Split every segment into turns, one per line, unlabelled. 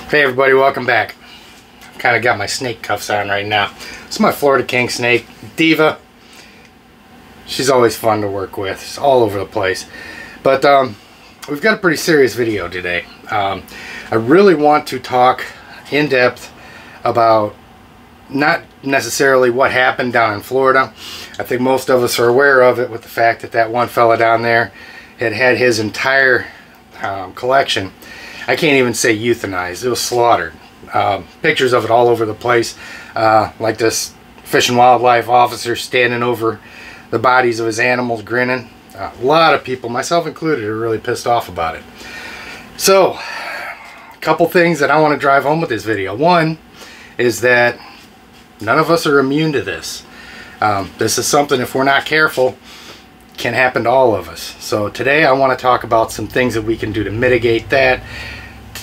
Hey everybody, welcome back. Kind of got my snake cuffs on right now. This is my Florida king snake, Diva. She's always fun to work with. It's all over the place. But we've got a pretty serious video today. I really want to talk in depth about not necessarily what happened down in Florida. I think most of us are aware of it with the fact that that one fella down there had his entire collection, I can't even say euthanized, it was slaughtered. Pictures of it all over the place, like this Fish and Wildlife officer standing over the bodies of his animals grinning. A lot of people, myself included, are really pissed off about it. So, a couple things that I want to drive home with this video. One is that none of us are immune to this. This is something, if we're not careful, can happen to all of us. So today I want to talk about some things that we can do to mitigate that,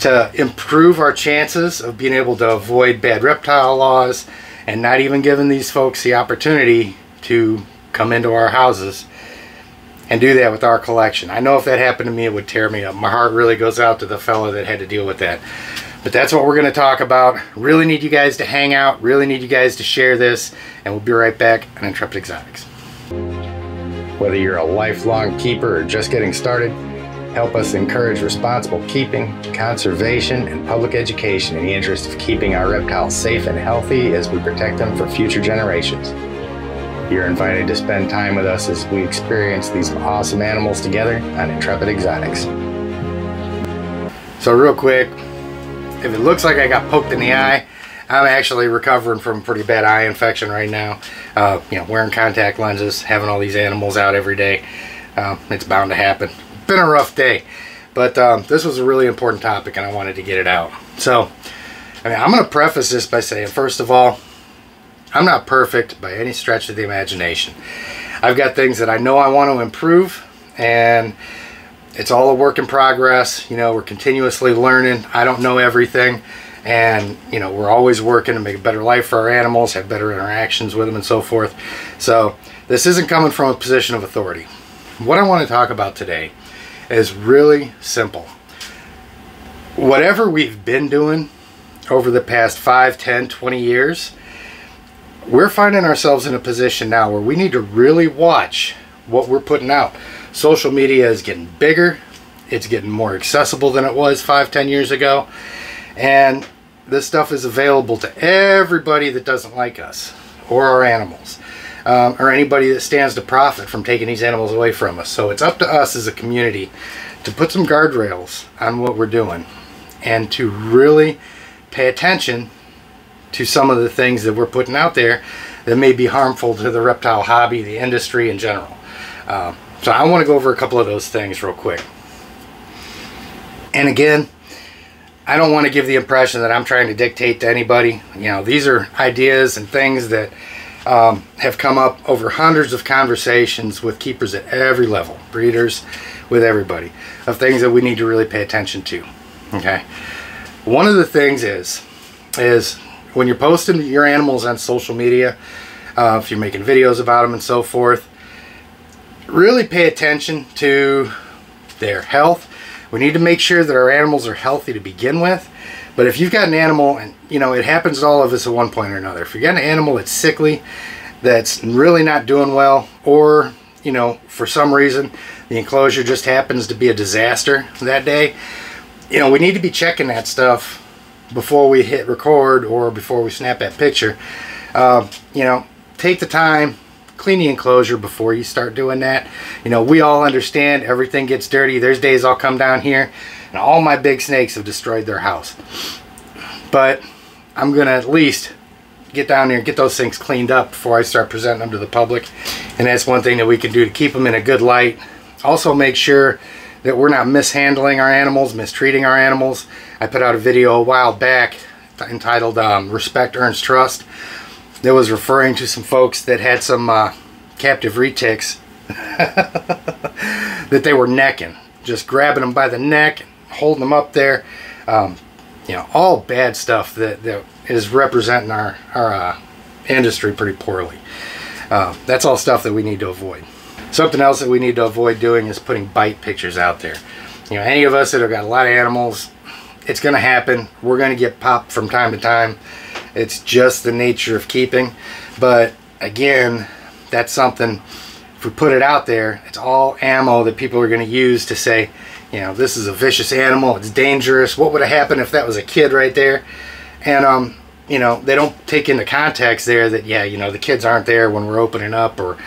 to improve our chances of being able to avoid bad reptile laws and not even giving these folks the opportunity to come into our houses and do that with our collection. I know if that happened to me, it would tear me up. My heart really goes out to the fella that had to deal with that. But that's what we're going to talk about. Really need you guys to hang out, really need you guys to share this, and we'll be right back on Intrepid Exotics. Whether you're a lifelong keeper or just getting started, help us encourage responsible keeping, conservation, and public education in the interest of keeping our reptiles safe and healthy as we protect them for future generations. You're invited to spend time with us as we experience these awesome animals together on Intrepid Exotics. So real quick, if it looks like I got poked in the eye, I'm actually recovering from a pretty bad eye infection right now. You know, wearing contact lenses, having all these animals out every day. It's bound to happen. Been a rough day, but this was a really important topic and I wanted to get it out. So, I'm going to preface this by saying, first of all, I'm not perfect by any stretch of the imagination. I've got things that I know I want to improve, and it's all a work in progress. You know, we're continuously learning. I don't know everything. And, you know, we're always working to make a better life for our animals, have better interactions with them and so forth. So this isn't coming from a position of authority. What I want to talk about today is really simple. Whatever we've been doing over the past 5, 10, 20 years, we're finding ourselves in a position now where we need to really watch what we're putting out. Social media is getting bigger. It's getting more accessible than it was 5, 10 years ago. And this stuff is available to everybody that doesn't like us or our animals, or anybody that stands to profit from taking these animals away from us. So it's up to us as a community to put some guardrails on what we're doing and to really pay attention to some of the things that we're putting out there that may be harmful to the reptile hobby, the industry in general. So I want to go over a couple of those things real quick. And again, I don't want to give the impression that I'm trying to dictate to anybody. You know, these are ideas and things that have come up over hundreds of conversations with keepers at every level, breeders, with everybody, of things that we need to really pay attention to. Okay, one of the things is when you're posting your animals on social media, if you're making videos about them and so forth, really pay attention to their health. We need to make sure that our animals are healthy to begin with. But if you've got an animal, and you know, it happens to all of us at one point or another. If you've got an animal that's sickly, that's really not doing well, or, you know, for some reason, the enclosure just happens to be a disaster that day, you know, we need to be checking that stuff before we hit record or before we snap that picture. You know, take the time, clean the enclosure before you start doing that. You know, we all understand everything gets dirty. There's days I'll come down here and all my big snakes have destroyed their house. But I'm gonna at least get down there and get those things cleaned up before I start presenting them to the public. And that's one thing that we can do to keep them in a good light. Also make sure that we're not mishandling our animals, mistreating our animals. I put out a video a while back entitled Respect Earns Trust, that was referring to some folks that had some captive retics that they were necking, just grabbing them by the neck and holding them up there. You know, all bad stuff that is representing our industry pretty poorly. That's all stuff that we need to avoid. Something else that we need to avoid doing is putting bite pictures out there. You know, any of us that have got a lot of animals, it's going to happen. We're going to get popped from time to time. It's just the nature of keeping. But again, that's something, if we put it out there, it's all ammo that people are going to use to say, you know, this is a vicious animal, it's dangerous. What would have happened if that was a kid right there? And you know, they don't take into context there that, yeah, you know, the kids aren't there when we're opening up, or,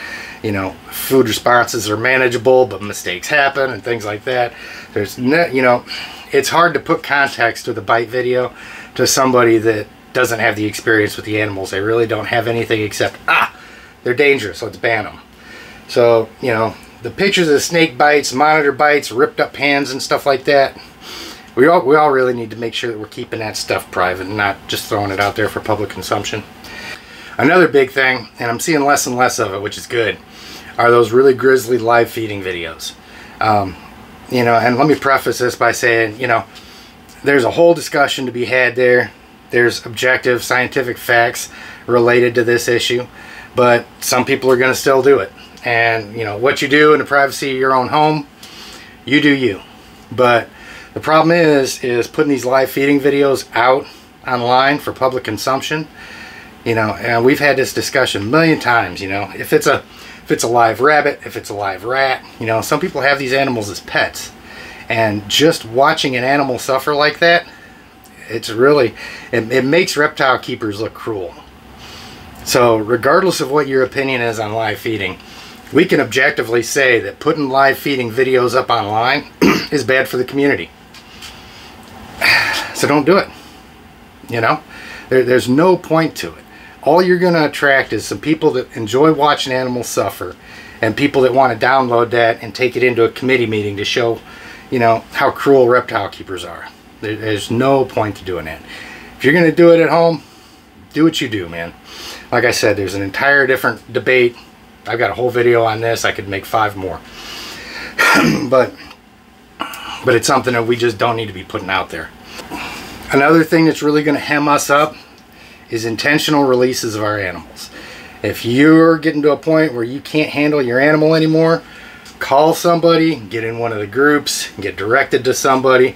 you know, food responses are manageable, but mistakes happen and things like that. There's no, you know, it's hard to put context with a bite video to somebody that doesn't have the experience with the animals. They really don't have anything except, they're dangerous, let's ban them. So, you know, the pictures of snake bites, monitor bites, ripped up hands and stuff like that, we all really need to make sure that we're keeping that stuff private and not just throwing it out there for public consumption. Another big thing, and I'm seeing less and less of it, which is good, are those really grisly live feeding videos. You know, and let me preface this by saying, you know, there's a whole discussion to be had there. There's objective scientific facts related to this issue, but some people are going to still do it. And, you know, what you do in the privacy of your own home, you do you. But the problem is putting these live feeding videos out online for public consumption. You know, and we've had this discussion a million times. You know, if it's a live rabbit, if it's a live rat, you know, some people have these animals as pets, and just watching an animal suffer like that, it's really, it makes reptile keepers look cruel. So regardless of what your opinion is on live feeding, we can objectively say that putting live feeding videos up online is bad for the community. So don't do it. You know, there's no point to it. All you're going to attract is some people that enjoy watching animals suffer, and people that want to download that and take it into a committee meeting to show, you know, how cruel reptile keepers are. There's no point to doing that. If you're going to do it at home, do what you do, man. Like I said, there's an entire different debate. I've got a whole video on this. I could make 5 more. but it's something that we just don't need to be putting out there. Another thing that's really going to hem us up is intentional releases of our animals. If you're getting to a point where you can't handle your animal anymore, call somebody, get in one of the groups, get directed to somebody.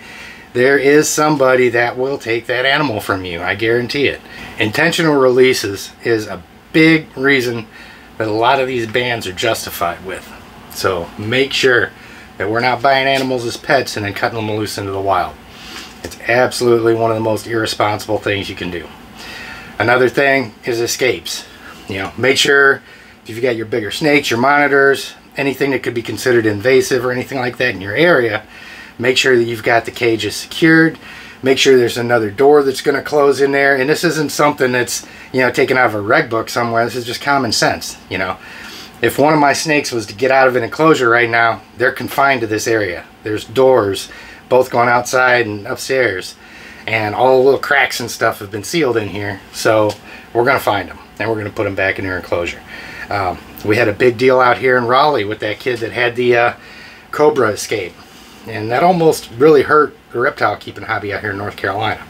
There is somebody that will take that animal from you, I guarantee it. Intentional releases is a big reason that a lot of these bans are justified with. So make sure that we're not buying animals as pets and then cutting them loose into the wild. It's absolutely one of the most irresponsible things you can do. Another thing is escapes. You know, make sure if you've got your bigger snakes, your monitors, anything that could be considered invasive or anything like that in your area, make sure that you've got the cages secured. Make sure there's another door that's going to close in there. And this isn't something that's, you know, taken out of a reg book somewhere. This is just common sense. You know, if one of my snakes was to get out of an enclosure right now, they're confined to this area. There's doors, both going outside and upstairs, and all the little cracks and stuff have been sealed in here. So we're going to find them, and we're going to put them back in their enclosure. We had a big deal out here in Raleigh with that kid that had the cobra escape, and that almost really hurt the reptile keeping hobby out here in North Carolina.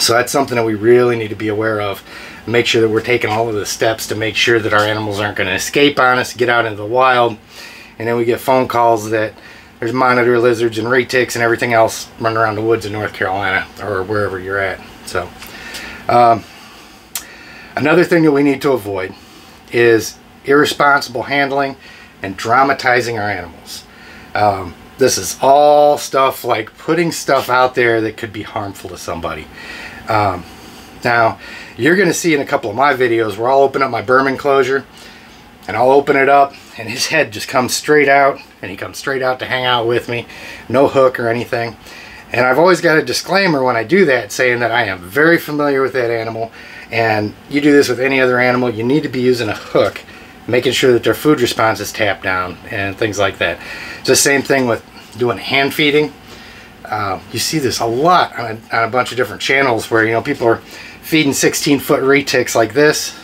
So that's something that we really need to be aware of. Make sure that we're taking all of the steps to make sure that our animals aren't going to escape on us, get out into the wild, and then we get phone calls that there's monitor lizards and retics and everything else running around the woods in North Carolina or wherever you're at. So another thing that we need to avoid is irresponsible handling and dramatizing our animals. This is all stuff like putting stuff out there that could be harmful to somebody. Now, you're going to see in a couple of my videos where I'll open up my Burman enclosure, and I'll open it up, and his head just comes straight out, and he comes straight out to hang out with me. No hook or anything. And I've always got a disclaimer when I do that, saying that I am very familiar with that animal, and you do this with any other animal, you need to be using a hook, making sure that their food response is tapped down and things like that. It's the same thing with doing hand feeding. You see this a lot on a bunch of different channels where, you know, people are feeding 16-foot retics like this.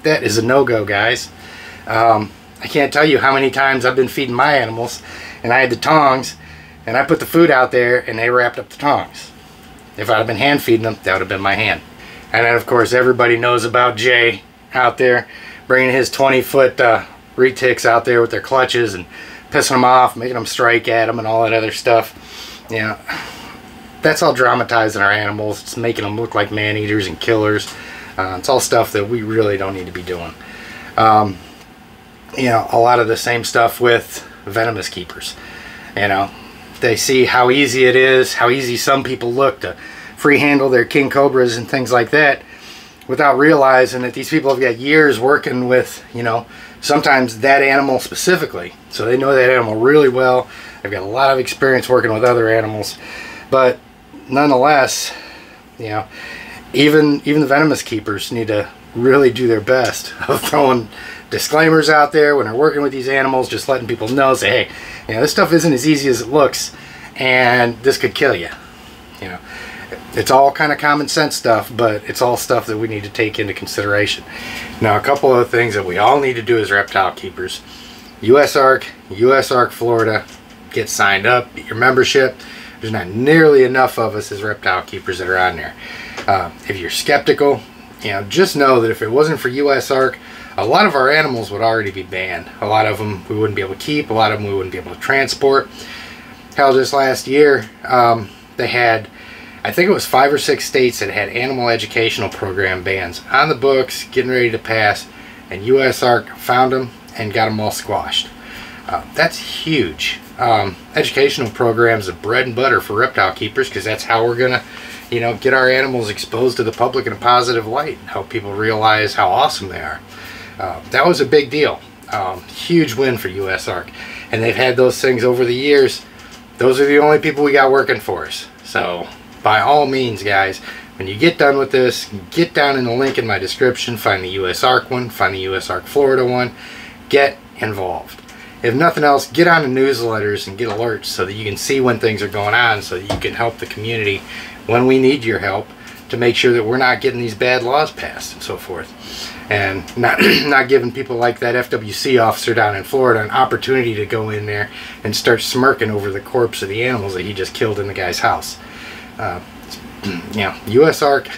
That is a no-go, guys. I can't tell you how many times I've been feeding my animals and I had the tongs and I put the food out there and they wrapped up the tongs. If I'd have been hand feeding them, that would have been my hand. And then of course everybody knows about Jay out there bringing his 20-foot retics out there with their clutches and pissing them off, making them strike at them and all that other stuff. You know, that's all dramatizing our animals. It's making them look like man-eaters and killers. It's all stuff that we really don't need to be doing. You know, a lot of the same stuff with venomous keepers. You know, they see how easy it is, how easy some people look to free handle their king cobras and things like that, without realizing that these people have got years working with, you know, sometimes that animal specifically. So they know that animal really well. They've got a lot of experience working with other animals. But nonetheless, you know, even the venomous keepers need to really do their best of throwing disclaimers out there when they're working with these animals, just letting people know, say, hey, you know, this stuff isn't as easy as it looks, and this could kill you. You know, it's all kind of common sense stuff, but it's all stuff that we need to take into consideration. Now, a couple of things that we all need to do as reptile keepers: USARK Florida, get signed up, get your membership. There's not nearly enough of us as reptile keepers that are on there. If you're skeptical, you know, just know that if it wasn't for USARK, a lot of our animals would already be banned. A lot of them we wouldn't be able to keep. A lot of them we wouldn't be able to transport. Hell, just last year, they had, I think it was 5 or 6 states that had animal educational program bans on the books, getting ready to pass, and USARK found them and got them all squashed. That's huge. Educational programs are bread and butter for reptile keepers, because that's how we're gonna, you know, get our animals exposed to the public in a positive light and help people realize how awesome they are. That was a big deal. Huge win for USARK. And they've had those things over the years. Those are the only people we got working for us. So, by all means, guys, when you get done with this, get down in the link in my description, find the USARK one, find the USARK Florida one, get involved. If nothing else, get on the newsletters and get alerts so that you can see when things are going on, so that you can help the community when we need your help to make sure that we're not getting these bad laws passed and so forth. And not giving people like that FWC officer down in Florida an opportunity to go in there and start smirking over the corpse of the animals that he just killed in the guy's house. You know, USARK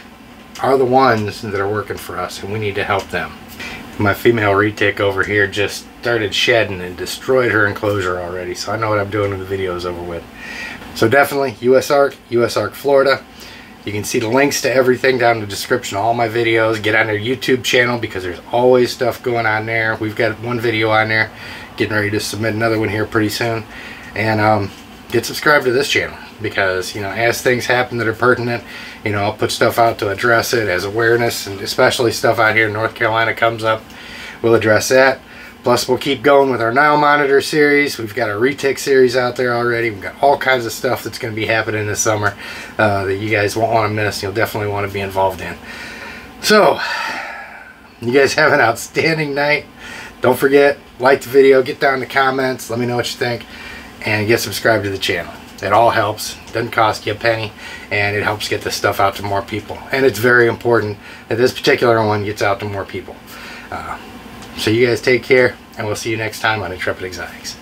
are the ones that are working for us, and we need to help them. My female retic over here just started shedding and destroyed her enclosure already, so I know what I'm doing when the video is over with. So definitely USARK Florida. You can see the links to everything down in the description of all my videos. Get on their YouTube channel, because there's always stuff going on there. We've got one video on there, getting ready to submit another one here pretty soon. And get subscribed to this channel, because, you know, as things happen that are pertinent, you know, I'll put stuff out to address it as awareness, and especially stuff out here in North Carolina comes up, we'll address that. Plus, we'll keep going with our Nile Monitor series. We've got a retic series out there already. We've got all kinds of stuff that's going to be happening this summer that you guys won't want to miss. You'll definitely want to be involved in. So, you guys have an outstanding night. Don't forget, like the video, get down in the comments, let me know what you think, and get subscribed to the channel. It all helps. Doesn't cost you a penny, and it helps get this stuff out to more people. And it's very important that this particular one gets out to more people. So you guys take care, and we'll see you next time on Intrepid Exotics.